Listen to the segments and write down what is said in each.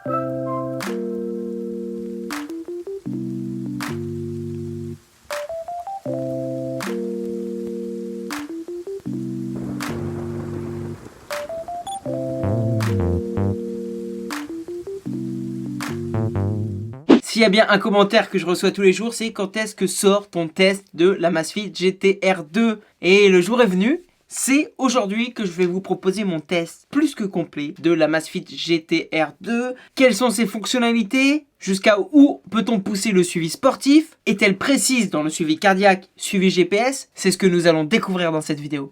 S'il y a bien un commentaire que je reçois tous les jours, c'est quand est-ce que sort ton test de l'Amazfit GT-R 2? Et le jour est venu, c'est aujourd'hui que je vais vous proposer mon test plus que complet de l'Amazfit GT-R 2. Quelles sont ses fonctionnalités? Jusqu'à où peut-on pousser le suivi sportif? Est-elle précise dans le suivi cardiaque, suivi GPS? C'est ce que nous allons découvrir dans cette vidéo.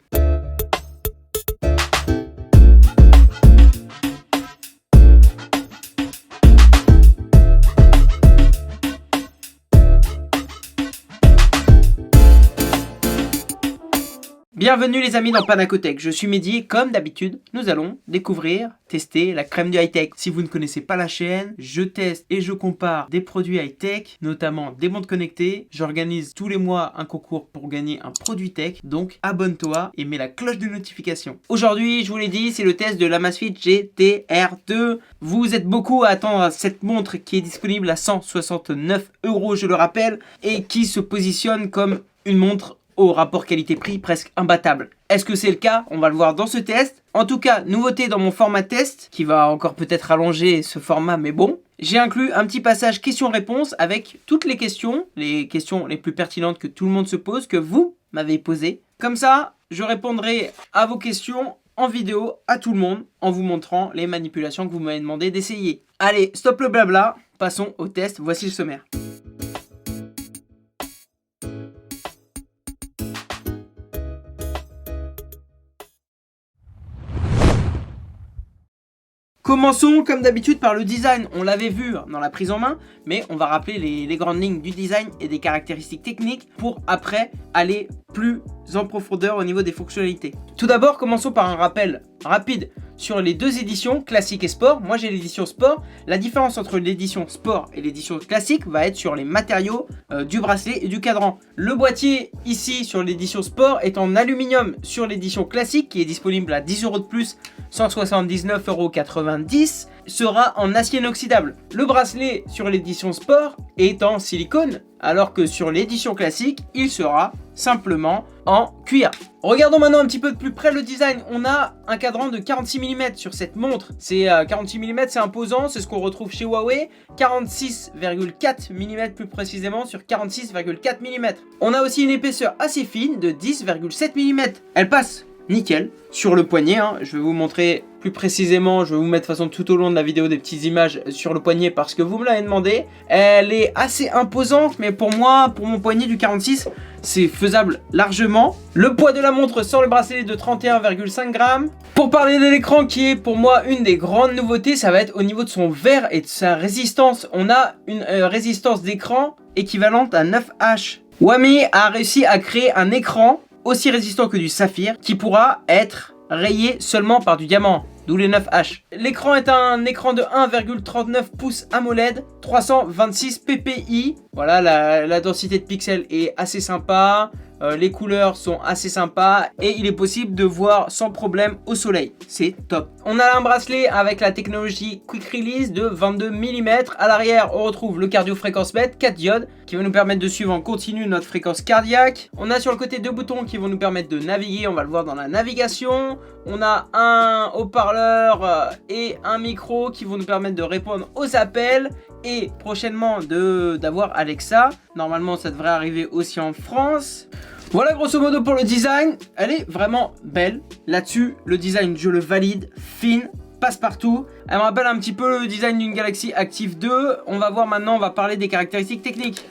Bienvenue les amis dans Panacotech, je suis Mehdi et comme d'habitude, nous allons découvrir, tester la crème du high-tech. Si vous ne connaissez pas la chaîne, je teste et je compare des produits high-tech, notamment des montres connectées. J'organise tous les mois un concours pour gagner un produit tech, donc abonne-toi et mets la cloche de notification. Aujourd'hui, je vous l'ai dit, c'est le test de l'Amazfit GT-R 2. Vous êtes beaucoup à attendre cette montre qui est disponible à 169 €, je le rappelle, et qui se positionne comme une montre au rapport qualité-prix presque imbattable. Est-ce que c'est le cas? On va le voir dans ce test. En tout cas, nouveauté dans mon format test, qui va encore peut-être allonger ce format, mais bon. J'ai inclus un petit passage questions-réponses avec toutes les questions les plus pertinentes que tout le monde se pose, que vous m'avez posées. Comme ça, je répondrai à vos questions en vidéo à tout le monde, en vous montrant les manipulations que vous m'avez demandé d'essayer. Allez, stop le blabla, passons au test, voici le sommaire. Commençons comme d'habitude par le design. On l'avait vu dans la prise en main, mais on va rappeler les grandes lignes du design et des caractéristiques techniques pour après aller plus en profondeur au niveau des fonctionnalités. Tout d'abord, commençons par un rappel rapide sur les deux éditions, classique et sport. Moi j'ai l'édition sport. La différence entre l'édition sport et l'édition classique va être sur les matériaux du bracelet et du cadran. Le boîtier ici sur l'édition sport est en aluminium. Sur l'édition classique qui est disponible à 10 € de plus, 179,90 € sera en acier inoxydable. Le bracelet sur l'édition sport est en silicone, alors que sur l'édition classique, il sera simplement en cuir. Regardons maintenant un petit peu de plus près le design. On a un cadran de 46 mm sur cette montre. C'est 46 mm, c'est imposant, c'est ce qu'on retrouve chez Huawei. 46,4 mm plus précisément sur 46,4 mm. On a aussi une épaisseur assez fine de 10,7 mm. Elle passe nickel sur le poignet, hein. Je vais vous montrer plus précisément, je vais vous mettre de toute façon tout au long de la vidéo des petites images sur le poignet parce que vous me l'avez demandé. Elle est assez imposante, mais pour moi, pour mon poignet du 46, c'est faisable largement. Le poids de la montre sans le bracelet de 31,5 grammes. Pour parler de l'écran qui est pour moi une des grandes nouveautés, ça va être au niveau de son verre et de sa résistance. On a une résistance d'écran équivalente à 9H. Huawei a réussi à créer un écran aussi résistant que du saphir, qui pourra être rayé seulement par du diamant, d'où les 9H. L'écran est un écran de 1,39 pouces AMOLED, 326 ppi. Voilà, la densité de pixels est assez sympa. Les couleurs sont assez sympas et il est possible de voir sans problème au soleil. C'est top. On a un bracelet avec la technologie Quick Release de 22 mm. À l'arrière, on retrouve le cardio-fréquence-mètre, 4 diodes, qui va nous permettre de suivre en continu notre fréquence cardiaque. On a sur le côté deux boutons qui vont nous permettre de naviguer, on va le voir dans la navigation. On a un haut-parleur et un micro qui vont nous permettre de répondre aux appels. Et prochainement d'avoir Alexa. Normalement, ça devrait arriver aussi en France. Voilà grosso modo pour le design. Elle est vraiment belle. Là-dessus, le design, je le valide. Fine, passe-partout. Elle me rappelle un petit peu le design d'une Galaxy Active 2. On va voir maintenant, on va parler des caractéristiques techniques.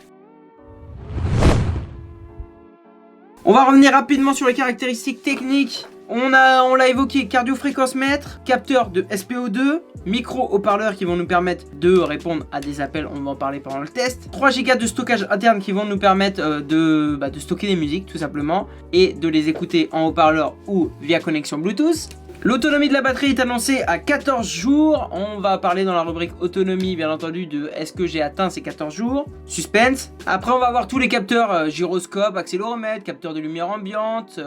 On va revenir rapidement sur les caractéristiques techniques. On l'a évoqué, cardio-fréquence-mètre, capteur de SPO2, micro-haut-parleurs qui vont nous permettre de répondre à des appels, on va en parler pendant le test. 3 Go de stockage interne qui vont nous permettre de stocker des musiques tout simplement et de les écouter en haut-parleur ou via connexion Bluetooth. L'autonomie de la batterie est annoncée à 14 jours. On va parler dans la rubrique autonomie, bien entendu, de est-ce que j'ai atteint ces 14 jours. Suspense. Après, on va avoir tous les capteurs gyroscope, accéléromètre, capteur de lumière ambiante,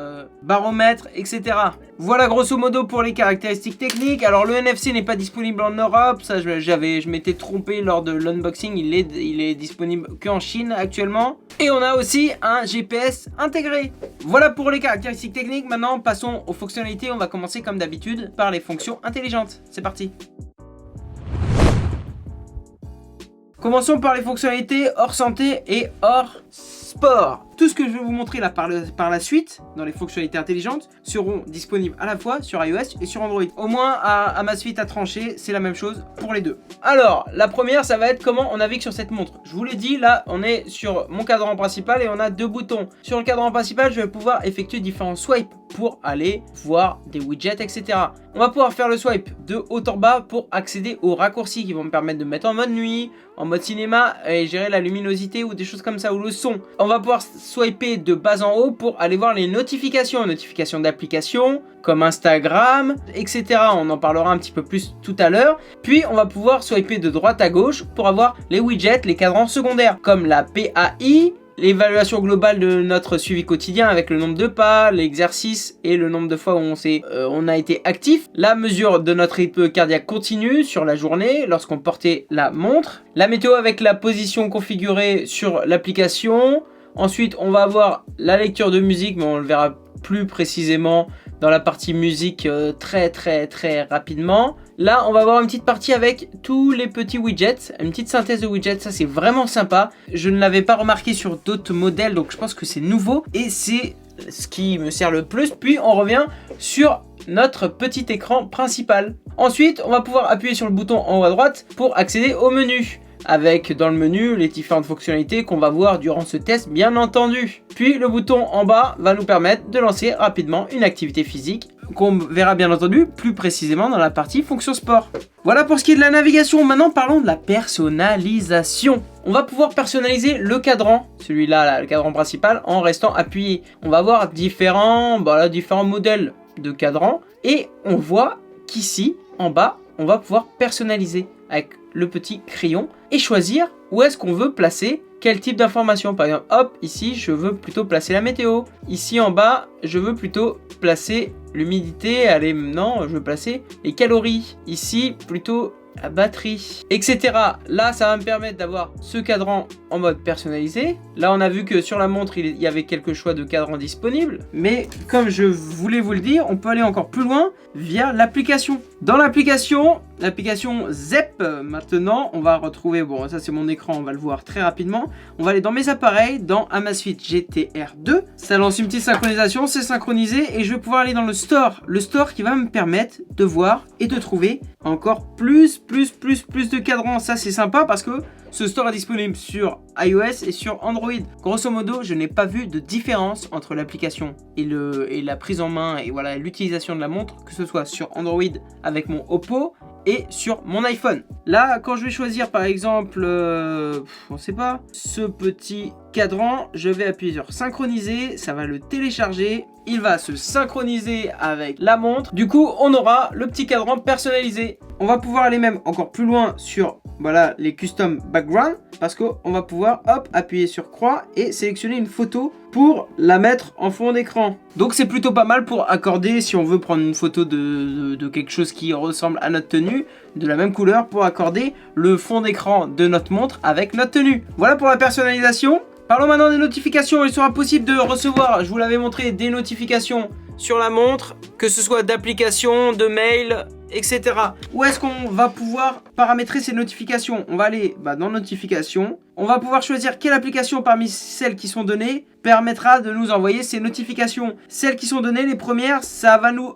baromètre, etc. Voilà grosso modo pour les caractéristiques techniques. Alors, le NFC n'est pas disponible en Europe. Ça, je m'étais trompé lors de l'unboxing. Il est disponible qu'en Chine actuellement. Et on a aussi un GPS intégré. Voilà pour les caractéristiques techniques. Maintenant, passons aux fonctionnalités. On va commencer comme d'habitude par les fonctions intelligentes. C'est parti. Commençons par les fonctionnalités hors santé et hors sport. Tout ce que je vais vous montrer là par la suite, dans les fonctionnalités intelligentes, seront disponibles à la fois sur iOS et sur Android. Au moins, à ma suite à trancher, c'est la même chose pour les deux. Alors, la première, ça va être comment on navigue sur cette montre. Je vous l'ai dit, là, on est sur mon cadran principal et on a deux boutons. Sur le cadran principal, je vais pouvoir effectuer différents swipes pour aller voir des widgets, etc. On va pouvoir faire le swipe de haut en bas pour accéder aux raccourcis qui vont me permettre de mettre en mode nuit, en mode cinéma et gérer la luminosité ou des choses comme ça, ou le son. On va pouvoir swiper de bas en haut pour aller voir les notifications d'applications comme Instagram, etc. On en parlera un petit peu plus tout à l'heure. Puis on va pouvoir swiper de droite à gauche pour avoir les widgets, les cadrans secondaires comme la PAI, l'évaluation globale de notre suivi quotidien avec le nombre de pas, l'exercice et le nombre de fois où on a été actif, la mesure de notre rythme cardiaque continu sur la journée lorsqu'on portait la montre, la météo avec la position configurée sur l'application. Ensuite, on va avoir la lecture de musique, mais on le verra plus précisément dans la partie musique très rapidement. Là, on va avoir une petite partie avec tous les petits widgets, une petite synthèse de widgets, ça c'est vraiment sympa. Je ne l'avais pas remarqué sur d'autres modèles, donc je pense que c'est nouveau et c'est ce qui me sert le plus. Puis on revient sur notre petit écran principal. Ensuite, on va pouvoir appuyer sur le bouton en haut à droite pour accéder au menu, avec dans le menu les différentes fonctionnalités qu'on va voir durant ce test, bien entendu. Puis le bouton en bas va nous permettre de lancer rapidement une activité physique qu'on verra bien entendu plus précisément dans la partie fonction sport. Voilà pour ce qui est de la navigation. Maintenant parlons de la personnalisation. On va pouvoir personnaliser le cadran, celui-là, là, le cadran principal, en restant appuyé. On va avoir différents modèles de cadran et on voit qu'ici en bas on va pouvoir personnaliser avec le petit crayon et choisir où est-ce qu'on veut placer quel type d'information. Par exemple, hop, ici je veux plutôt placer la météo. Ici en bas, je veux plutôt placer l'humidité. Allez, non, je veux placer les calories. Ici, plutôt la batterie, etc. Là, ça va me permettre d'avoir ce cadran en mode personnalisé. Là, on a vu que sur la montre, il y avait quelques choix de cadran disponibles. Mais comme je voulais vous le dire, on peut aller encore plus loin via l'application. Dans l'application ZEP, maintenant, on va retrouver, bon, ça c'est mon écran, on va le voir très rapidement. On va aller dans mes appareils, dans Amazfit GTR 2. Ça lance une petite synchronisation, c'est synchronisé et je vais pouvoir aller dans le store. Le store qui va me permettre de voir et de trouver encore plus de cadrans. Ça c'est sympa parce que ce store est disponible sur iOS et sur Android. Grosso modo, je n'ai pas vu de différence entre l'application et la prise en main et voilà l'utilisation de la montre, que ce soit sur Android avec mon Oppo et sur mon iPhone. Là, quand je vais choisir par exemple, on sait pas, ce petit cadran, je vais appuyer sur synchroniser, ça va le télécharger, il va se synchroniser avec la montre. Du coup, on aura le petit cadran personnalisé. On va pouvoir aller même encore plus loin sur voilà les custom background parce qu'on va pouvoir hop appuyer sur croix et sélectionner une photo pour la mettre en fond d'écran. Donc c'est plutôt pas mal pour accorder si on veut prendre une photo de quelque chose qui ressemble à notre tenue de la même couleur pour accorder le fond d'écran de notre montre avec notre tenue. Voilà pour la personnalisation. Parlons maintenant des notifications. Il sera possible de recevoir, je vous l'avais montré, des notifications sur la montre, que ce soit d'applications, de mails, etc. Où est-ce qu'on va pouvoir paramétrer ces notifications? On va aller dans notifications. On va pouvoir choisir quelle application parmi celles qui sont données permettra de nous envoyer ces notifications. Celles qui sont données, les premières, ça va nous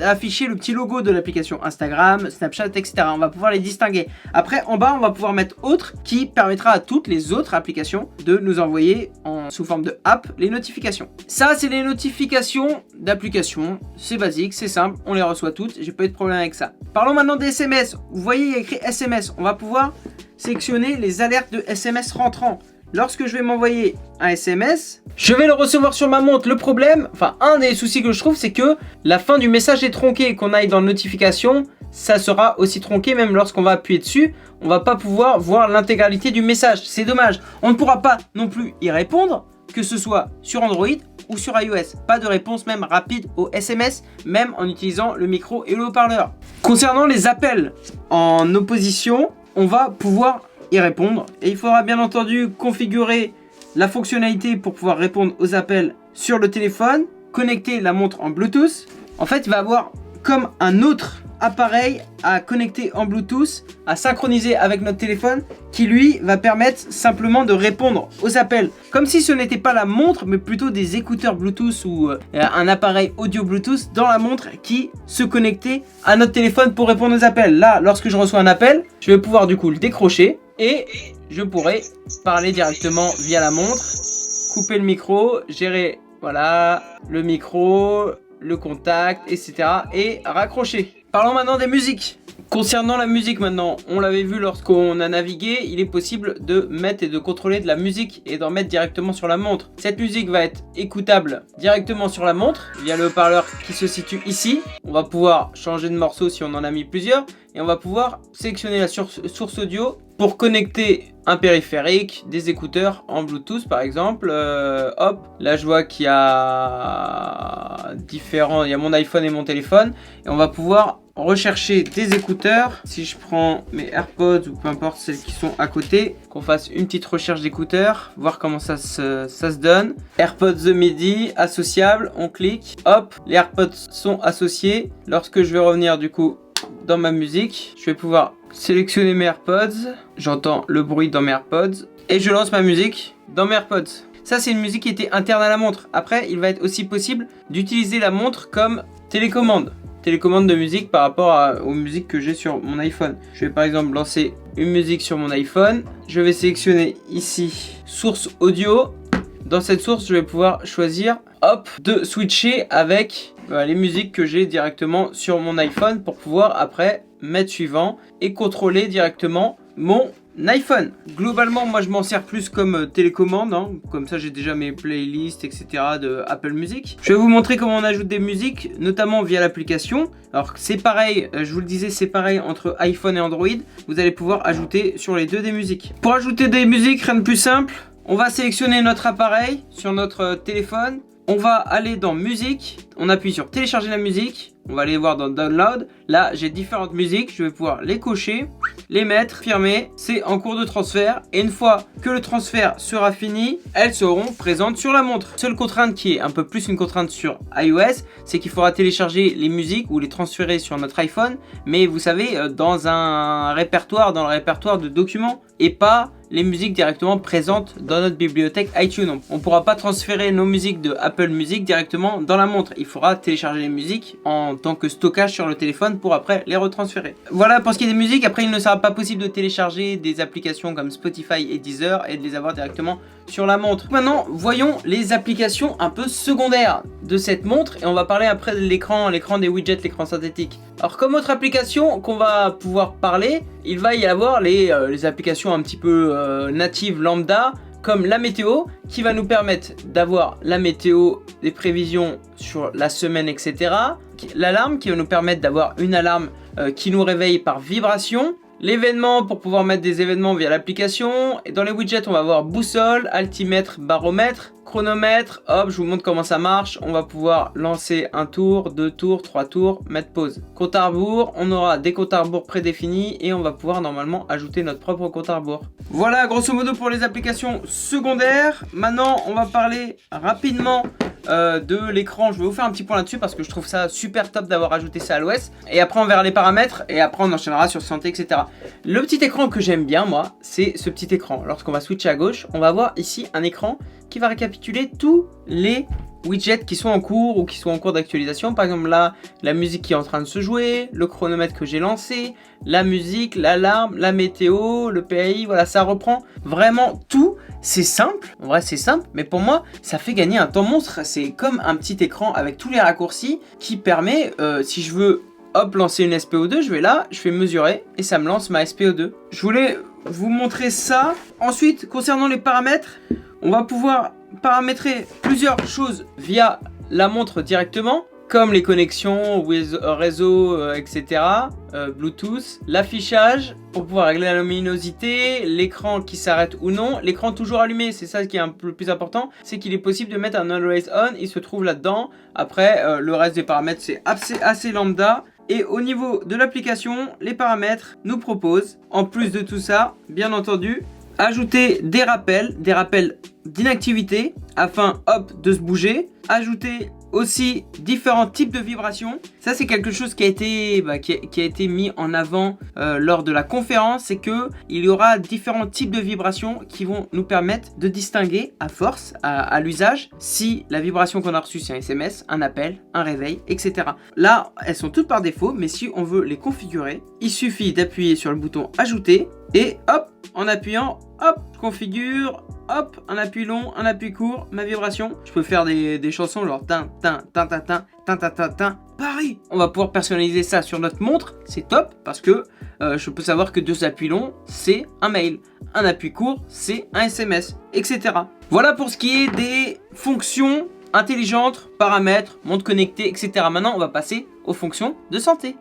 afficher le petit logo de l'application Instagram, Snapchat, etc. On va pouvoir les distinguer. Après, en bas, on va pouvoir mettre autre qui permettra à toutes les autres applications de nous envoyer sous forme de app les notifications. Ça, c'est les notifications d'applications. C'est basique, c'est simple, on les reçoit toutes. J'ai pas eu de problème avec ça. Parlons maintenant des SMS. Vous voyez, il y a écrit SMS. On va pouvoir sélectionner les alertes de SMS rentrants. lorsque je vais m'envoyer un SMS, je vais le recevoir sur ma montre. Le problème, enfin un des soucis que je trouve, c'est que la fin du message est tronquée. Qu'on aille dans notification, ça sera aussi tronqué, même lorsqu'on va appuyer dessus, on va pas pouvoir voir l'intégralité du message. C'est dommage. On ne pourra pas non plus y répondre, que ce soit sur Android ou sur iOS. Pas de réponse même rapide aux SMS, même en utilisant le micro et le haut-parleur. Concernant les appels en opposition, on va pouvoir y répondre. Et il faudra bien entendu configurer la fonctionnalité pour pouvoir répondre aux appels sur le téléphone, connecter la montre en Bluetooth. En fait, il va avoir comme un autre appareil à connecter en Bluetooth, à synchroniser avec notre téléphone, qui lui va permettre simplement de répondre aux appels. Comme si ce n'était pas la montre, mais plutôt des écouteurs Bluetooth ou un appareil audio Bluetooth dans la montre qui se connectait à notre téléphone pour répondre aux appels. Là, lorsque je reçois un appel, je vais pouvoir du coup le décrocher et je pourrai parler directement via la montre, couper le micro, gérer voilà le micro, le contact, etc. et raccrocher. Parlons maintenant des musiques. Concernant la musique maintenant, on l'avait vu lorsqu'on a navigué, il est possible de mettre et de contrôler de la musique et d'en mettre directement sur la montre. Cette musique va être écoutable directement sur la montre via le haut-parleur qui se situe ici. On va pouvoir changer de morceau si on en a mis plusieurs et on va pouvoir sélectionner la source audio pour connecter un périphérique, des écouteurs en Bluetooth par exemple. Hop, là je vois qu'il y a différents, il y a mon iPhone et mon téléphone et on va pouvoir rechercher des écouteurs. Si je prends mes AirPods ou peu importe celles qui sont à côté, qu'on fasse une petite recherche d'écouteurs, voir comment ça se donne. AirPods The MIDI associable, on clique, hop, les AirPods sont associés. Lorsque je vais revenir du coup dans ma musique, je vais pouvoir sélectionner mes AirPods, j'entends le bruit dans mes AirPods et je lance ma musique dans mes AirPods. Ça c'est une musique qui était interne à la montre. Après il va être aussi possible d'utiliser la montre comme télécommande de musique par rapport aux musiques que j'ai sur mon iPhone. Je vais par exemple lancer une musique sur mon iPhone, je vais sélectionner ici source audio. Dans cette source je vais pouvoir choisir hop de switcher avec les musiques que j'ai directement sur mon iPhone pour pouvoir après mettre suivant et contrôler directement mon iPhone. Globalement moi je m'en sers plus comme télécommande hein. Comme ça j'ai déjà mes playlists etc de Apple Music. Je vais vous montrer comment on ajoute des musiques notamment via l'application. Alors c'est pareil, je vous le disais, c'est pareil entre iPhone et Android. Vous allez pouvoir ajouter sur les deux des musiques. Pour ajouter des musiques, rien de plus simple, on va sélectionner notre appareil sur notre téléphone. On va aller dans musique, on appuie sur télécharger la musique, on va aller voir dans download. Là j'ai différentes musiques, je vais pouvoir les cocher, les mettre, firmer, c'est en cours de transfert et une fois que le transfert sera fini, elles seront présentes sur la montre. Seule contrainte qui est un peu plus une contrainte sur iOS, c'est qu'il faudra télécharger les musiques ou les transférer sur notre iPhone, mais vous savez dans un répertoire, dans le répertoire de documents et pas les musiques directement présentes dans notre bibliothèque iTunes. On ne pourra pas transférer nos musiques de Apple Music directement dans la montre. Il faudra télécharger les musiques en tant que stockage sur le téléphone pour après les retransférer. Voilà pour ce qui est des musiques. Après, il ne sera pas possible de télécharger des applications comme Spotify et Deezer et de les avoir directement sur la montre. Maintenant, voyons les applications un peu secondaires de cette montre et on va parler après de l'écran des widgets, l'écran synthétique. Alors comme autre application qu'on va pouvoir parler, il va y avoir les applications un petit peu natives lambda comme la météo qui va nous permettre d'avoir la météo, des prévisions sur la semaine etc. L'alarme qui va nous permettre d'avoir une alarme qui nous réveille par vibration. L'événement pour pouvoir mettre des événements via l'application. Et dans les widgets, on va avoir boussole, altimètre, baromètre, chronomètre. Hop, je vous montre comment ça marche. On va pouvoir lancer un tour, 2 tours, 3 tours, mettre pause. Compte à rebours, on aura des comptes à rebours prédéfinis et on va pouvoir normalement ajouter notre propre compte à rebours. Voilà, grosso modo pour les applications secondaires. Maintenant, on va parler rapidement de l'écran. Je vais vous faire un petit point là-dessus parce que je trouve ça super top d'avoir ajouté ça à l'OS. Et après on verra les paramètres et après on enchaînera sur santé etc. Le petit écran que j'aime bien moi, c'est ce petit écran. Lorsqu'on va switcher à gauche, on va voir ici un écran qui va récapituler tous les widgets qui sont en cours ou qui sont en cours d'actualisation. Par exemple là, la musique qui est en train de se jouer, le chronomètre que j'ai lancé, la musique, l'alarme, la météo, le PAI, voilà, ça reprend vraiment tout. C'est simple, en vrai c'est simple, mais pour moi ça fait gagner un temps monstre. C'est comme un petit écran avec tous les raccourcis qui permet, si je veux hop, lancer une SPO2, je vais là, je fais mesurer et ça me lance ma SPO2. Je voulais vous montrer ça. Ensuite, concernant les paramètres, on va pouvoir paramétrer plusieurs choses via la montre directement, comme les connexions, réseau, etc., Bluetooth, l'affichage, pour pouvoir régler la luminosité, l'écran qui s'arrête ou non, l'écran toujours allumé, c'est ça qui est un peu le plus important, c'est qu'il est possible de mettre un Always On, il se trouve là-dedans. Après, le reste des paramètres, c'est assez lambda. Et au niveau de l'application, les paramètres nous proposent, en plus de tout ça, bien entendu, ajouter des rappels d'inactivité, afin, hop, de se bouger, ajouter aussi différents types de vibrations. Ça c'est quelque chose qui a été mis en avant lors de la conférence, c'est que il y aura différents types de vibrations qui vont nous permettre de distinguer à force, à l'usage, si la vibration qu'on a reçue c'est un SMS, un appel, un réveil, etc. Là elles sont toutes par défaut, mais si on veut les configurer, il suffit d'appuyer sur le bouton ajouter et hop, en appuyant, hop, configure, hop, un appui long, un appui court, ma vibration. Je peux faire des chansons genre tin, Paris. On va pouvoir personnaliser ça sur notre montre, c'est top parce que je peux savoir que 2 appuis longs, c'est un mail. Un appui court, c'est un SMS, etc. Voilà pour ce qui est des fonctions intelligentes, paramètres, montre connectée, etc. Maintenant, on va passer aux fonctions de santé.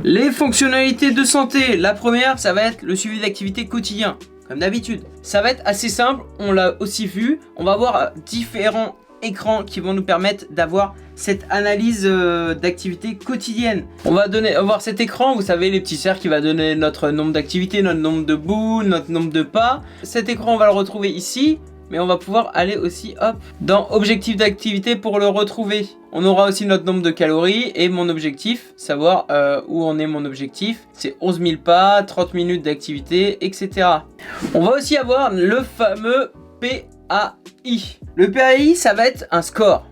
Les fonctionnalités de santé, la première, ça va être le suivi d'activité quotidien, comme d'habitude. Ça va être assez simple, on l'a aussi vu, on va avoir différents écrans qui vont nous permettre d'avoir cette analyse d'activité quotidienne. On va voir cet écran, vous savez, les petits cercles qui va donner notre nombre d'activités, notre nombre de bouts, notre nombre de pas. Cet écran, on va le retrouver ici. Mais on va pouvoir aller aussi, hop, dans objectif d'activité pour le retrouver. On aura aussi notre nombre de calories et mon objectif, savoir où en est mon objectif. C'est 11 000 pas, 30 minutes d'activité, etc. On va aussi avoir le fameux PAI. Le PAI, ça va être un score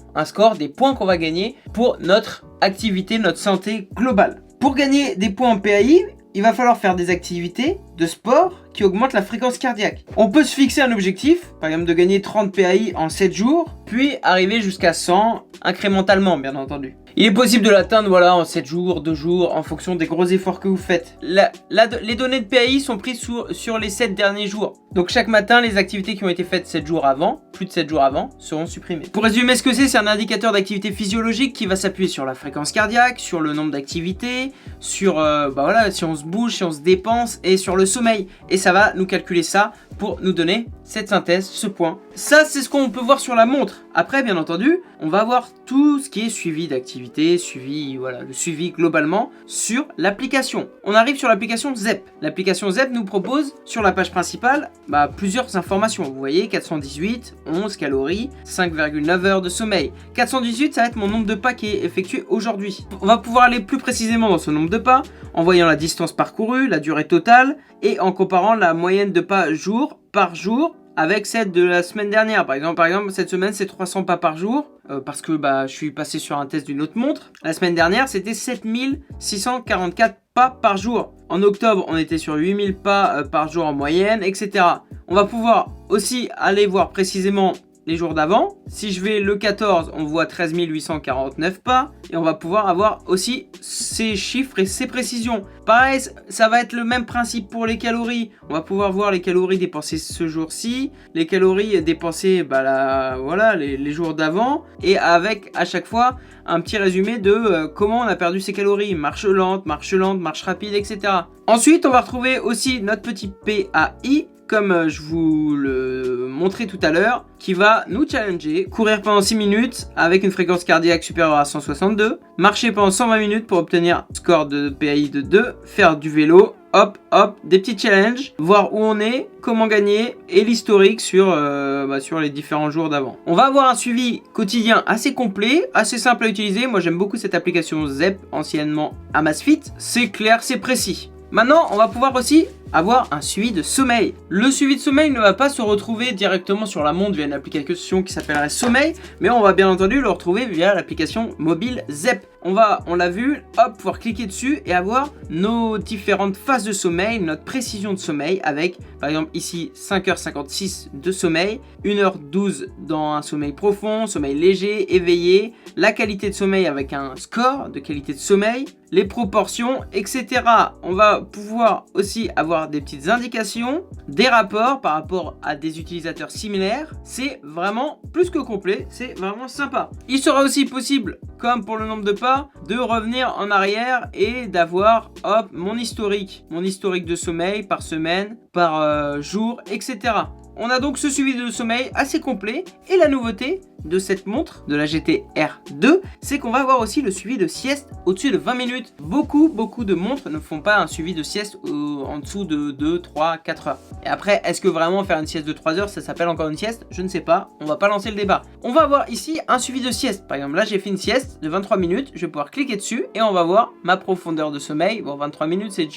des points qu'on va gagner pour notre activité, notre santé globale. Pour gagner des points en PAI, il va falloir faire des activités de sport qui augmentent la fréquence cardiaque. On peut se fixer un objectif, par exemple de gagner 30 PAI en 7 jours, puis arriver jusqu'à 100 incrémentalement, bien entendu. Il est possible de l'atteindre en 7 jours, 2 jours, en fonction des gros efforts que vous faites. Les données de PAI sont prises sur les 7 derniers jours. Donc chaque matin, les activités qui ont été faites 7 jours avant, plus de 7 jours avant, seront supprimées. Pour résumer ce que c'est un indicateur d'activité physiologique qui va s'appuyer sur la fréquence cardiaque, sur le nombre d'activités, sur si on se bouge, si on se dépense et sur le sommeil. Et ça va nous calculer ça pour nous donner cette synthèse, ce point. Ça, c'est ce qu'on peut voir sur la montre. Après, bien entendu, on va voir tout ce qui est suivi d'activité, le suivi globalement sur l'application. On arrive sur l'application ZEP. L'application ZEP nous propose sur la page principale plusieurs informations. Vous voyez, 418, 11 calories, 5,9 heures de sommeil. 418, ça va être mon nombre de pas qui est effectué aujourd'hui. On va pouvoir aller plus précisément dans ce nombre de pas en voyant la distance parcourue, la durée totale et en comparant la moyenne de pas jour par jour avec celle de la semaine dernière. Par exemple, cette semaine, c'est 300 pas par jour, parce que je suis passé sur un test d'une autre montre. La semaine dernière, c'était 7644 pas par jour. En octobre, on était sur 8000 pas par jour en moyenne, etc. On va pouvoir aussi aller voir précisément les jours d'avant. Si je vais le 14, on voit 13 849 pas. Et on va pouvoir avoir aussi ces chiffres et ces précisions. Pareil, ça va être le même principe pour les calories. On va pouvoir voir les calories dépensées ce jour-ci, les calories dépensées les jours d'avant. Et avec à chaque fois un petit résumé de comment on a perdu ses calories. Marche lente, marche rapide, etc. Ensuite, on va retrouver aussi notre petit PAI, comme je vous le montrais tout à l'heure, qui va nous challenger, courir pendant 6 minutes avec une fréquence cardiaque supérieure à 162, marcher pendant 120 minutes pour obtenir un score de PAI de 2, faire du vélo, hop, des petits challenges, voir où on est, comment gagner et l'historique sur les différents jours d'avant. On va avoir un suivi quotidien assez complet, assez simple à utiliser. Moi j'aime beaucoup cette application ZEP, anciennement Amazfit. C'est clair, c'est précis. Maintenant, on va pouvoir aussi avoir un suivi de sommeil. Le suivi de sommeil ne va pas se retrouver directement sur la montre via une application qui s'appellerait Sommeil, mais on va bien entendu le retrouver via l'application mobile ZEP. on l'a vu, hop, pouvoir cliquer dessus et avoir nos différentes phases de sommeil, notre précision de sommeil avec, par exemple ici, 5h56 de sommeil, 1h12 dans un sommeil profond, sommeil léger, éveillé, la qualité de sommeil avec un score de qualité de sommeil, les proportions, etc. On va pouvoir aussi avoir des petites indications, des rapports par rapport à des utilisateurs similaires. C'est vraiment plus que complet, c'est vraiment sympa. Il sera aussi possible, comme pour le nombre de pas, de revenir en arrière et d'avoir hop, mon historique de sommeil par semaine, par jour, etc. On a donc ce suivi de sommeil assez complet et la nouveauté de cette montre de la GT R2, c'est qu'on va avoir aussi le suivi de sieste au-dessus de 20 minutes. Beaucoup de montres ne font pas un suivi de sieste en dessous de 2, 3, 4 heures. Et après, est-ce que vraiment faire une sieste de 3 heures, ça s'appelle encore une sieste? Je ne sais pas, on va pas lancer le débat. On va avoir ici un suivi de sieste. Par exemple, là j'ai fait une sieste de 23 minutes, je vais pouvoir cliquer dessus et on va voir ma profondeur de sommeil. Bon, 23 minutes, c'est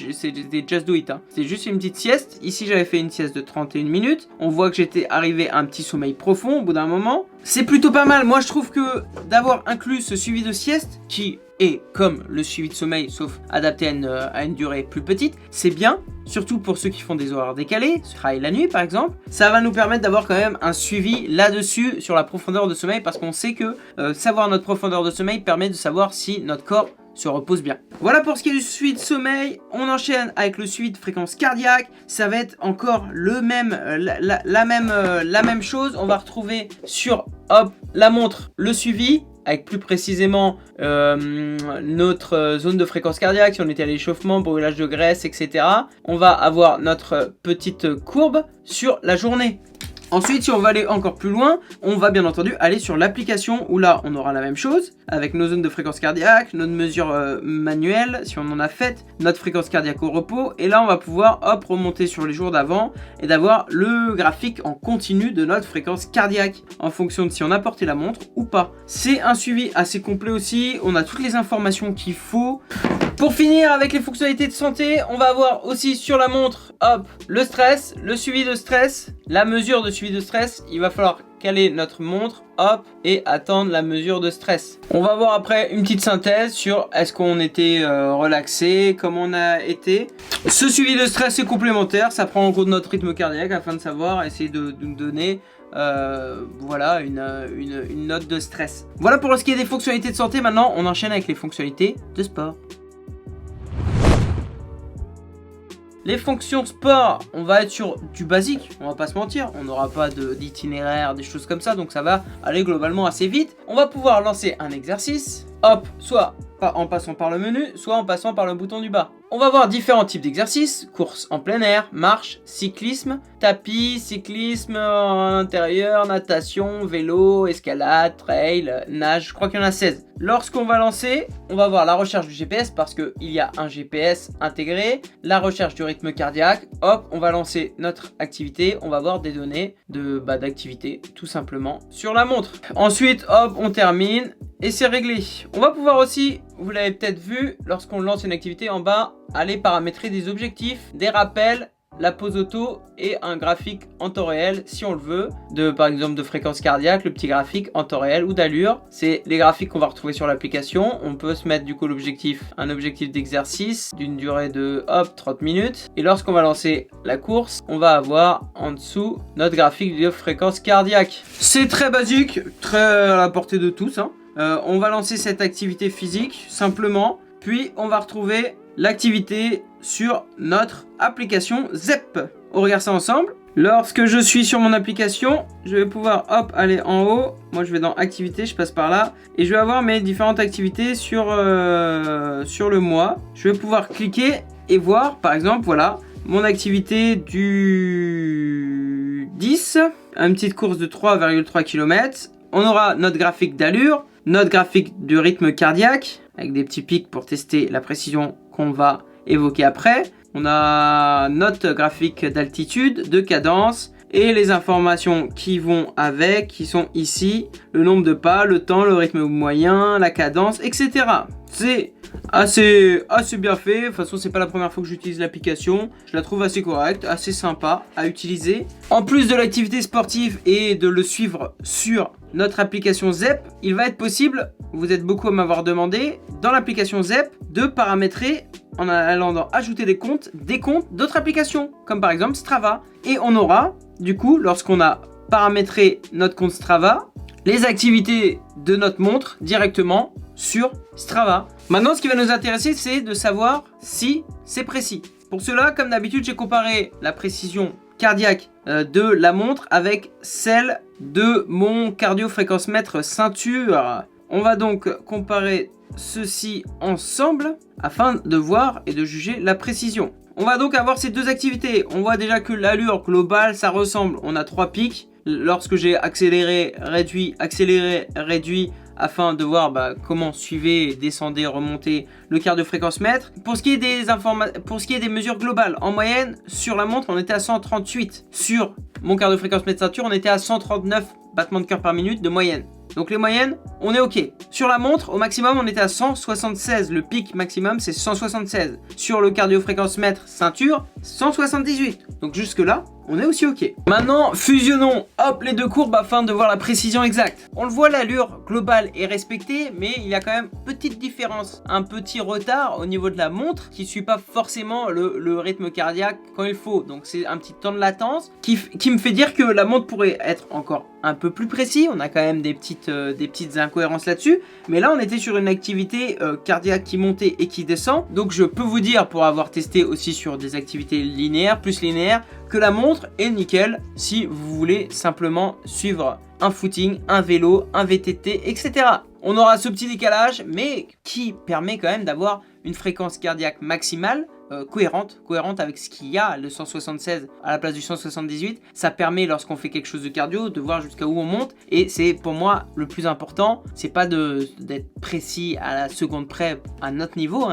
just do it, hein. C'est juste une petite sieste. Ici, j'avais fait une sieste de 31 minutes. On voit que j'étais arrivé à un petit sommeil profond au bout d'un moment. C'est plutôt pas mal. Moi, je trouve que d'avoir inclus ce suivi de sieste, qui est comme le suivi de sommeil, sauf adapté à une durée plus petite, c'est bien. Surtout pour ceux qui font des horaires décalés, travaillent la nuit par exemple. Ça va nous permettre d'avoir quand même un suivi là-dessus sur la profondeur de sommeil, parce qu'on sait que savoir notre profondeur de sommeil permet de savoir si notre corps se repose bien. Voilà pour ce qui est du suivi de sommeil. On enchaîne avec le suivi de fréquence cardiaque. Ça va être encore le même, la même chose. On va retrouver sur hop, la montre le suivi, avec plus précisément notre zone de fréquence cardiaque, si on était à l'échauffement, brûlage de graisse, etc. On va avoir notre petite courbe sur la journée. Ensuite, si on va aller encore plus loin, on va bien entendu aller sur l'application où là, on aura la même chose avec nos zones de fréquence cardiaque, notre mesure manuelle, si on en a fait, notre fréquence cardiaque au repos. Et là, on va pouvoir hop, remonter sur les jours d'avant et d'avoir le graphique en continu de notre fréquence cardiaque en fonction de si on a porté la montre ou pas. C'est un suivi assez complet aussi. On a toutes les informations qu'il faut. Pour finir avec les fonctionnalités de santé, on va avoir aussi sur la montre, hop, le stress, le suivi de stress, la mesure de suivi de stress. Il va falloir caler notre montre, hop, et attendre la mesure de stress. On va voir après une petite synthèse sur est-ce qu'on était relaxé, comment on a été. Ce suivi de stress est complémentaire, ça prend en compte notre rythme cardiaque afin de savoir, essayer de nous donner voilà une note de stress. Voilà pour ce qui est des fonctionnalités de santé. Maintenant, on enchaîne avec les fonctionnalités de sport. Les fonctions sport, on va être sur du basique, on va pas se mentir, on n'aura pas d'itinéraire, des choses comme ça, donc ça va aller globalement assez vite. On va pouvoir lancer un exercice, hop, soit en passant par le menu, soit en passant par le bouton du bas. On va voir différents types d'exercices, course en plein air, marche, cyclisme, tapis, cyclisme en intérieur, natation, vélo, escalade, trail, nage, je crois qu'il y en a 16. Lorsqu'on va lancer, on va voir la recherche du GPS parce qu'il y a un GPS intégré, la recherche du rythme cardiaque, hop, on va lancer notre activité, on va voir des données d'activité tout simplement sur la montre. Ensuite, hop, on termine et c'est réglé. On va pouvoir aussi, vous l'avez peut-être vu, lorsqu'on lance une activité en bas, aller paramétrer des objectifs, des rappels, la pause auto et un graphique en temps réel si on le veut, par exemple de fréquence cardiaque, le petit graphique en temps réel ou d'allure. C'est les graphiques qu'on va retrouver sur l'application. On peut se mettre du coup un objectif d'exercice d'une durée de 30 minutes. Et lorsqu'on va lancer la course, on va avoir en dessous notre graphique de fréquence cardiaque. C'est très basique, très à la portée de tous, hein. On va lancer cette activité physique simplement, puis on va retrouver l'activité sur notre application ZEP. On regarde ça ensemble. Lorsque je suis sur mon application, je vais pouvoir hop aller en haut. Moi je vais dans activité, je passe par là et je vais avoir mes différentes activités sur le mois. Je vais pouvoir cliquer et voir par exemple voilà mon activité du 10, une petite course de 3,3 km. On aura notre graphique d'allure, notre graphique du rythme cardiaque avec des petits pics pour tester la précision qu'on va évoquer après. On a notre graphique d'altitude, de cadence et les informations qui vont avec, qui sont ici, le nombre de pas, le temps, le rythme moyen, la cadence, etc. C'est assez bien fait. De toute façon, c'est pas la première fois que j'utilise l'application. Je la trouve assez correcte, assez sympa à utiliser. En plus de l'activité sportive et de le suivre sur notre application Zepp, il va être possible, vous êtes beaucoup à m'avoir demandé, dans l'application Zepp, de paramétrer en allant dans ajouter des comptes d'autres applications, comme par exemple Strava. Et on aura, du coup, lorsqu'on a paramétré notre compte Strava, les activités de notre montre directement sur Strava. Maintenant, ce qui va nous intéresser, c'est de savoir si c'est précis. Pour cela, comme d'habitude, j'ai comparé la précision cardiaque de la montre avec celle de mon cardio-fréquence-mètre ceinture. On va donc comparer ceci ensemble afin de voir et de juger la précision. On va donc avoir ces deux activités. On voit déjà que l'allure globale, ça ressemble. On a 3 pics. Lorsque j'ai accéléré, réduit, afin de voir comment suivez, descendez, remontez le cardio-fréquence mètre. Pour ce qui est des mesures globales, en moyenne, sur la montre, on était à 138. Sur mon cardio-fréquence mètre ceinture, on était à 139 battements de cœur par minute de moyenne. Donc les moyennes, on est ok. Sur la montre, au maximum, on était à 176. Le pic maximum, c'est 176. Sur le cardio-fréquence mètre ceinture, 178. Donc jusque là, on est aussi ok. Maintenant, fusionnons hop les deux courbes afin de voir la précision exacte. On le voit, l'allure globale est respectée, mais il y a quand même petite différence, un petit retard au niveau de la montre qui suit pas forcément le rythme cardiaque quand il faut. Donc c'est un petit temps de latence qui me fait dire que la montre pourrait être encore un peu plus précis. On a quand même des petites incohérences là-dessus, mais là on était sur une activité cardiaque qui montait et qui descend. Donc je peux vous dire, pour avoir testé aussi sur des activités linéaires, plus linéaires, que la montre est nickel si vous voulez simplement suivre un footing, un vélo, un VTT, etc. On aura ce petit décalage, mais qui permet quand même d'avoir une fréquence cardiaque maximale cohérente avec ce qu'il y a, le 176 à la place du 178. Ça permet, lorsqu'on fait quelque chose de cardio, de voir jusqu'à où on monte. Et c'est pour moi le plus important. C'est pas d'être précis à la seconde près à notre niveau,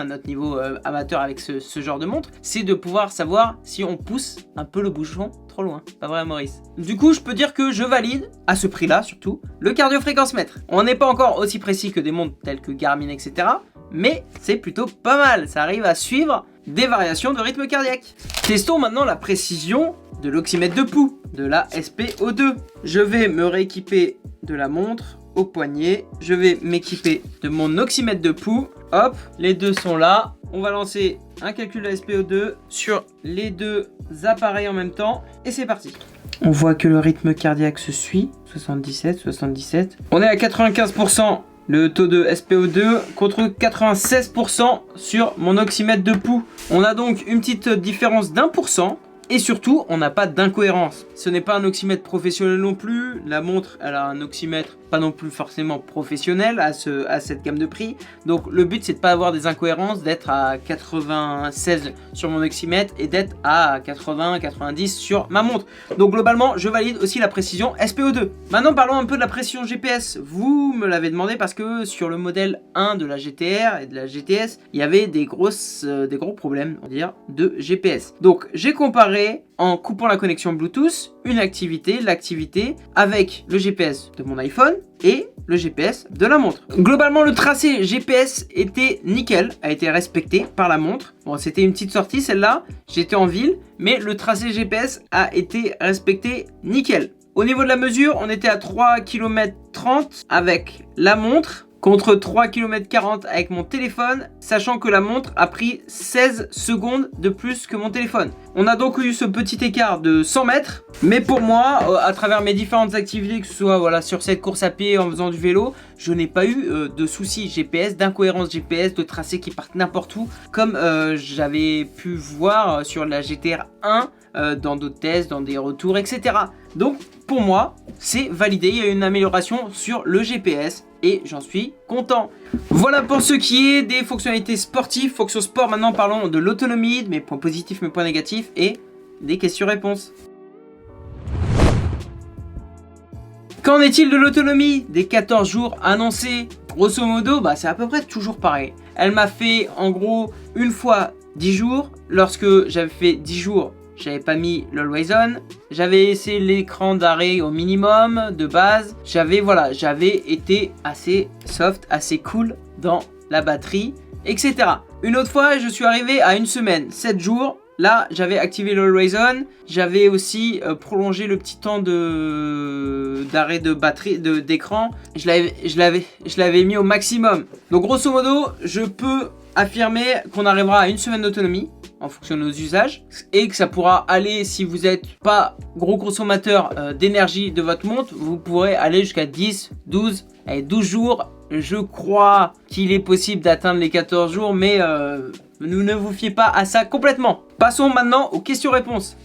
amateur avec ce genre de montre. C'est de pouvoir savoir si on pousse un peu le bouchon trop loin. Pas vrai, Maurice? Du coup, je peux dire que je valide, à ce prix-là surtout, le cardio-fréquence mètre. On n'est pas encore aussi précis que des montres telles que Garmin, etc. Mais c'est plutôt pas mal. Ça arrive à suivre des variations de rythme cardiaque. Testons maintenant la précision de l'oxymètre de pouls, de la SpO2. Je vais me rééquiper de la montre au poignet. Je vais m'équiper de mon oxymètre de pouls. Hop, les deux sont là. On va lancer un calcul de la SpO2 sur les deux appareils en même temps. Et c'est parti. On voit que le rythme cardiaque se suit. 77, 77. On est à 95%. Le taux de SpO2 contre 96% sur mon oxymètre de pouls. On a donc une petite différence d'1%. Et surtout, on n'a pas d'incohérence. Ce n'est pas un oxymètre professionnel non plus. La montre, elle a un oxymètre pas non plus forcément professionnel à cette gamme de prix. Donc le but, c'est de pas avoir des incohérences, d'être à 96 sur mon oxymètre et d'être à 80, 90 sur ma montre. Donc globalement, je valide aussi la précision SpO2. Maintenant, parlons un peu de la précision GPS. Vous me l'avez demandé parce que sur le modèle 1 de la GTR et de la GTS, il y avait des gros problèmes, on va dire, de GPS. Donc j'ai comparé en coupant la connexion Bluetooth, l'activité avec le GPS de mon iPhone et le GPS de la montre. Globalement, le tracé GPS était nickel, a été respecté par la montre. Bon, c'était une petite sortie celle-là, j'étais en ville, mais le tracé GPS a été respecté nickel. Au niveau de la mesure, on était à 3 km 30 avec la montre, contre 3 km 40 avec mon téléphone, sachant que la montre a pris 16 secondes de plus que mon téléphone. On a donc eu ce petit écart de 100 mètres, mais pour moi, à travers mes différentes activités, que ce soit sur cette course à pied, en faisant du vélo, je n'ai pas eu de soucis GPS, d'incohérence GPS, de tracés qui partent n'importe où, comme j'avais pu voir sur la GTR 1, dans d'autres tests, dans des retours, etc. Donc pour moi, c'est validé, il y a une amélioration sur le GPS et j'en suis content. Voilà pour ce qui est des fonctionnalités sportives. Fonction sport, maintenant parlons de l'autonomie, de mes points positifs, mes points négatifs et des questions-réponses. Qu'en est-il de l'autonomie des 14 jours annoncés? Grosso modo, c'est à peu près toujours pareil. Elle m'a fait en gros une fois 10 jours. Lorsque j'avais fait 10 jours, j'avais pas mis l'Always On, j'avais laissé l'écran d'arrêt au minimum de base, j'avais été assez soft, assez cool dans la batterie, etc. Une autre fois, je suis arrivé à une semaine, 7 jours. Là, j'avais activé le Always On. J'avais aussi prolongé le petit temps d'arrêt de batterie d'écran. Je l'avais mis au maximum. Donc grosso modo, je peux affirmer qu'on arrivera à une semaine d'autonomie en fonction de nos usages et que ça pourra aller, si vous n'êtes pas gros consommateur d'énergie de votre montre, vous pourrez aller jusqu'à 10, 12, allez, 12 jours. Je crois qu'il est possible d'atteindre les 14 jours, mais ne vous fiez pas à ça complètement. Passons maintenant aux questions-réponses.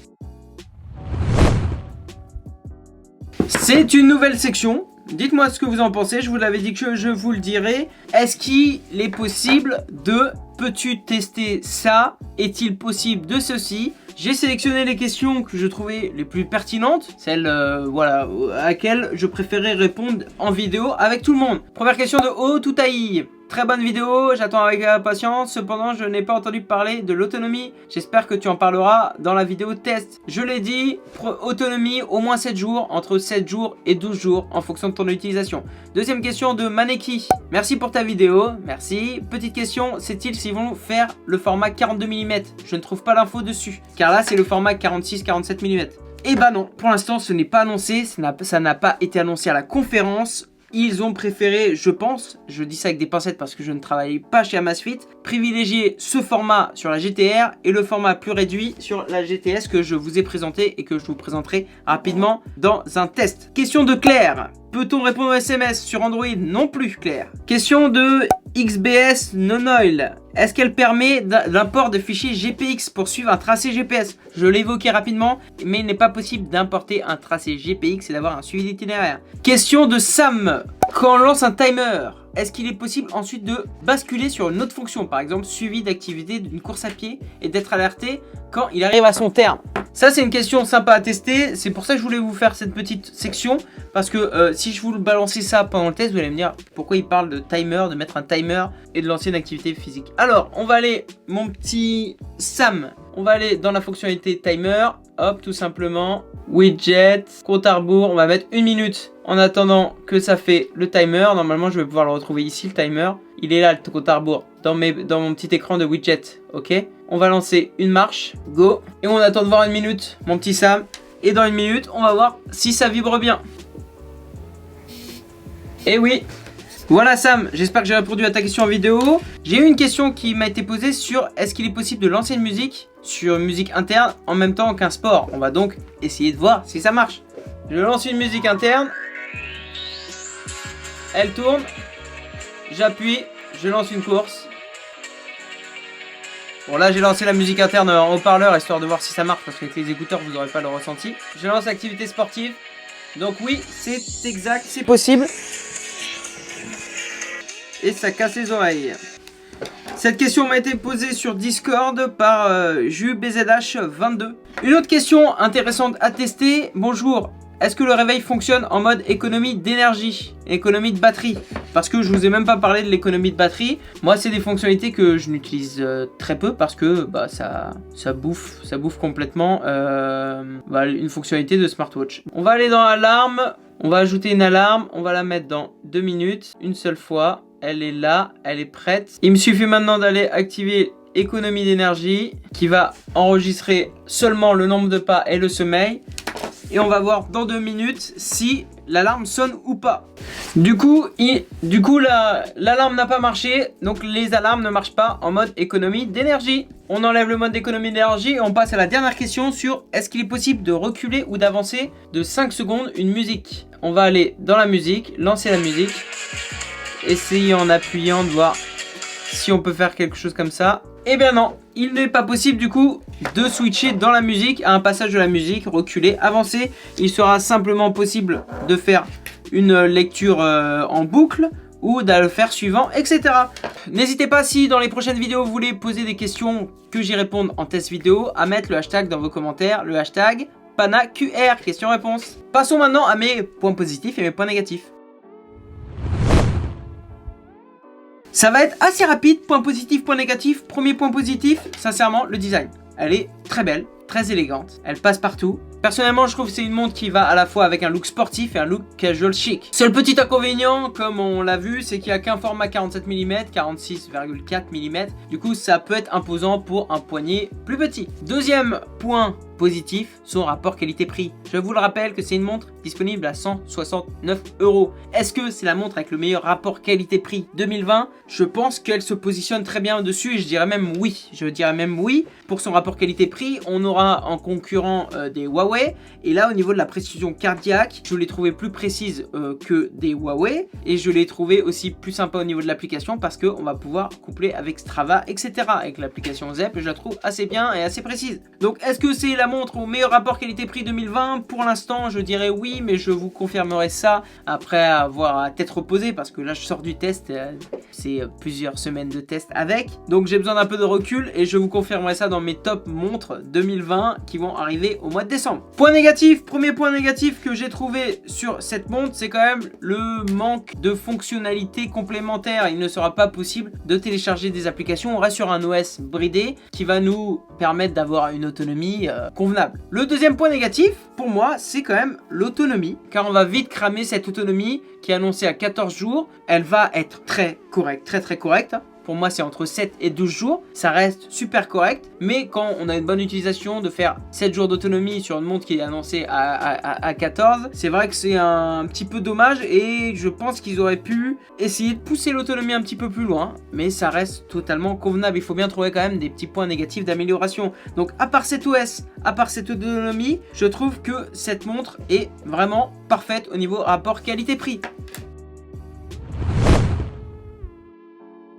C'est une nouvelle section. Dites-moi ce que vous en pensez, je vous l'avais dit que je vous le dirai. Est-ce qu'il est possible de... Peux-tu tester ça? Est-il possible de ceci? J'ai sélectionné les questions que je trouvais les plus pertinentes, celles voilà, à laquelle je préférais répondre en vidéo avec tout le monde. Première question de Otoutaï. Très bonne vidéo, j'attends avec impatience. Cependant, je n'ai pas entendu parler de l'autonomie. J'espère que tu en parleras dans la vidéo test. Je l'ai dit, autonomie au moins 7 jours, entre 7 jours et 12 jours en fonction de ton utilisation. Deuxième question de Maneki. Merci pour ta vidéo, merci. Petite question, sait-il s'ils vont faire le format 42 mm? Je ne trouve pas l'info dessus, car là c'est le format 46-47 mm. Et bah non, pour l'instant ce n'est pas annoncé, ça n'a pas été annoncé à la conférence. Ils ont préféré, je pense, je dis ça avec des pincettes parce que je ne travaille pas chez Amazfit, privilégier ce format sur la GTR et le format plus réduit sur la GTS que je vous ai présenté et que je vous présenterai rapidement dans un test. Question de Claire. Peut-on répondre aux SMS sur Android? Non plus, Claire. Question de XBS Nonoil. Est-ce qu'elle permet l'import de fichiers GPX pour suivre un tracé GPS? Je l'évoquais rapidement, mais il n'est pas possible d'importer un tracé GPX et d'avoir un suivi d'itinéraire. Question de Sam. Quand on lance un timer, est-ce qu'il est possible ensuite de basculer sur une autre fonction, par exemple suivi d'activité d'une course à pied et d'être alerté quand il arrive à son terme? Ça c'est une question sympa à tester, c'est pour ça que je voulais vous faire cette petite section, parce que si je vous balançais ça pendant le test, vous allez me dire pourquoi il parle de timer, de mettre un timer et de lancer une activité physique. Alors on va aller, mon petit Sam, on va aller dans la fonctionnalité timer, hop, tout simplement, widget, compte à rebours, on va mettre 1 minute en attendant que ça fait le timer. Normalement je vais pouvoir le retrouver ici, le timer, il est là le compte à rebours, dans mon petit écran de widget, ok. On va lancer une marche, go, et on attend de voir 1 minute, mon petit Sam, et dans 1 minute, on va voir si ça vibre bien. Et oui, voilà Sam, j'espère que j'ai répondu à ta question en vidéo. J'ai eu une question qui m'a été posée sur est-ce qu'il est possible de lancer une musique sur une musique interne en même temps qu'un sport. On va donc essayer de voir si ça marche. Je lance une musique interne, elle tourne, j'appuie, je lance une course. Bon là j'ai lancé la musique interne en haut-parleur histoire de voir si ça marche parce qu'avec les écouteurs vous n'aurez pas le ressenti. Je lance l'activité sportive. Donc oui, c'est exact, c'est possible. Et ça casse les oreilles. Cette question m'a été posée sur Discord par JuBZH22. Une autre question intéressante à tester. Bonjour, est-ce que le réveil fonctionne en mode économie d'énergie, économie de batterie? Parce que je vous ai même pas parlé de l'économie de batterie. Moi, c'est des fonctionnalités que je n'utilise très peu parce que bah, ça bouffe complètement une fonctionnalité de smartwatch. On va aller dans alarme, on va ajouter une alarme, on va la mettre dans 2 minutes, une seule fois. Elle est là, elle est prête. Il me suffit maintenant d'aller activer économie d'énergie qui va enregistrer seulement le nombre de pas et le sommeil. Et on va voir dans 2 minutes si l'alarme sonne ou pas. Du coup l'alarme n'a pas marché, donc les alarmes ne marchent pas en mode économie d'énergie. On enlève le mode d'économie d'énergie et on passe à la dernière question sur est-ce qu'il est possible de reculer ou d'avancer de 5 secondes une musique. On va aller dans la musique, lancer la musique, essayer en appuyant de voir si on peut faire quelque chose comme ça. Eh bien non, il n'est pas possible du coup de switcher dans la musique à un passage de la musique, reculer, avancer. Il sera simplement possible de faire une lecture en boucle ou de le faire suivant, etc. N'hésitez pas, si dans les prochaines vidéos vous voulez poser des questions que j'y réponde en test vidéo, à mettre le hashtag dans vos commentaires, le hashtag PanaQR, question-réponse. Passons maintenant à mes points positifs et mes points négatifs. Ça va être assez rapide, point positif, point négatif. Premier point positif, sincèrement, le design. Elle est très belle, très élégante, elle passe partout. Personnellement, je trouve que c'est une montre qui va à la fois avec un look sportif et un look casual chic. Seul petit inconvénient, comme on l'a vu, c'est qu'il n'y a qu'un format 47 mm, 46,4 mm. Du coup, ça peut être imposant pour un poignet plus petit. Deuxième point positif, son rapport qualité-prix. Je vous le rappelle que c'est une montre disponible à 169 €. Est-ce que c'est la montre avec le meilleur rapport qualité-prix 2020? Je pense qu'elle se positionne très bien dessus et je dirais même oui. Je dirais même oui. Pour son rapport qualité-prix, on aura en concurrent des Huawei. Et là, au niveau de la précision cardiaque, je l'ai trouvé plus précise que des Huawei. Et je l'ai trouvé aussi plus sympa au niveau de l'application parce qu'on va pouvoir coupler avec Strava, etc. Avec l'application Zepp, je la trouve assez bien et assez précise. Donc, est-ce que c'est la montre au meilleur rapport qualité-prix 2020? Pour l'instant, je dirais oui, mais je vous confirmerai ça après avoir à tête reposée parce que là, je sors du test. C'est plusieurs semaines de test avec. Donc, j'ai besoin d'un peu de recul et je vous confirmerai ça dans mes top montres 2020 qui vont arriver au mois de décembre. Point négatif, premier point négatif que j'ai trouvé sur cette montre, c'est quand même le manque de fonctionnalités complémentaires. Il ne sera pas possible de télécharger des applications. On reste sur un OS bridé qui va nous permettre d'avoir une autonomie convenable. Le deuxième point négatif, pour moi, c'est quand même l'autonomie, car on va vite cramer cette autonomie qui est annoncée à 14 jours. Elle va être très correcte, très correcte. Pour moi, c'est entre 7 et 12 jours. Ça reste super correct. Mais quand on a une bonne utilisation, de faire 7 jours d'autonomie sur une montre qui est annoncée à 14, c'est vrai que c'est un petit peu dommage. Et je pense qu'ils auraient pu essayer de pousser l'autonomie un petit peu plus loin. Mais ça reste totalement convenable. Il faut bien trouver quand même des petits points négatifs d'amélioration. Donc, à part cet OS, à part cette autonomie, je trouve que cette montre est vraiment parfaite au niveau rapport qualité-prix.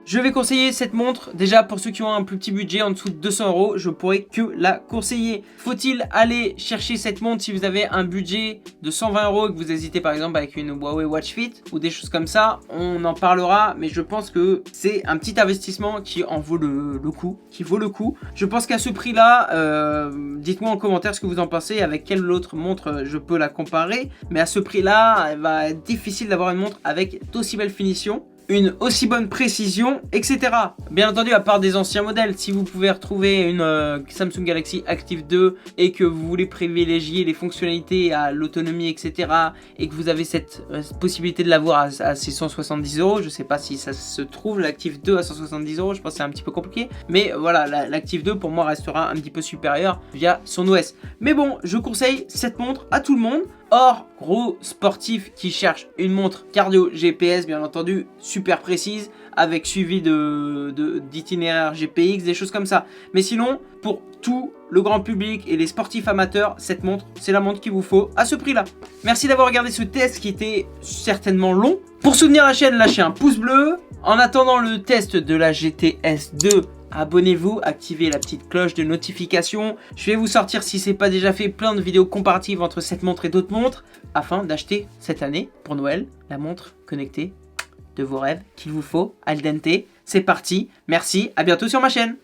Je vais conseiller cette montre, déjà pour ceux qui ont un plus petit budget en dessous de 200 €, je pourrais que la conseiller. Faut-il aller chercher cette montre si vous avez un budget de 120 € et que vous hésitez par exemple avec une Huawei Watch Fit ou des choses comme ça? On en parlera, mais je pense que c'est un petit investissement qui en vaut le coup, Je pense qu'à ce prix-là, dites-moi en commentaire ce que vous en pensez, avec quelle autre montre je peux la comparer, mais à ce prix-là, il va être difficile d'avoir une montre avec d'aussi belles finitions, une aussi bonne précision, etc. Bien entendu, à part des anciens modèles, si vous pouvez retrouver une Samsung Galaxy Active 2 et que vous voulez privilégier les fonctionnalités à l'autonomie, etc. et que vous avez cette possibilité de l'avoir à ces 170 €, je sais pas si ça se trouve l'Active 2 à 170 €, je pense que c'est un petit peu compliqué, mais voilà, l'Active 2 pour moi restera un petit peu supérieur via son OS. Mais bon, je conseille cette montre à tout le monde. Or, gros sportif qui cherche une montre cardio GPS, bien entendu, super précise, avec suivi d'itinéraire GPX, des choses comme ça. Mais sinon, pour tout le grand public et les sportifs amateurs, cette montre, c'est la montre qu'il vous faut à ce prix-là. Merci d'avoir regardé ce test qui était certainement long. Pour soutenir la chaîne, lâchez un pouce bleu. En attendant le test de la GTS 2, abonnez-vous, activez la petite cloche de notification. Je vais vous sortir, si ce n'est pas déjà fait, plein de vidéos comparatives entre cette montre et d'autres montres afin d'acheter cette année, pour Noël, la montre connectée de vos rêves qu'il vous faut, al dente. C'est parti, merci, à bientôt sur ma chaîne.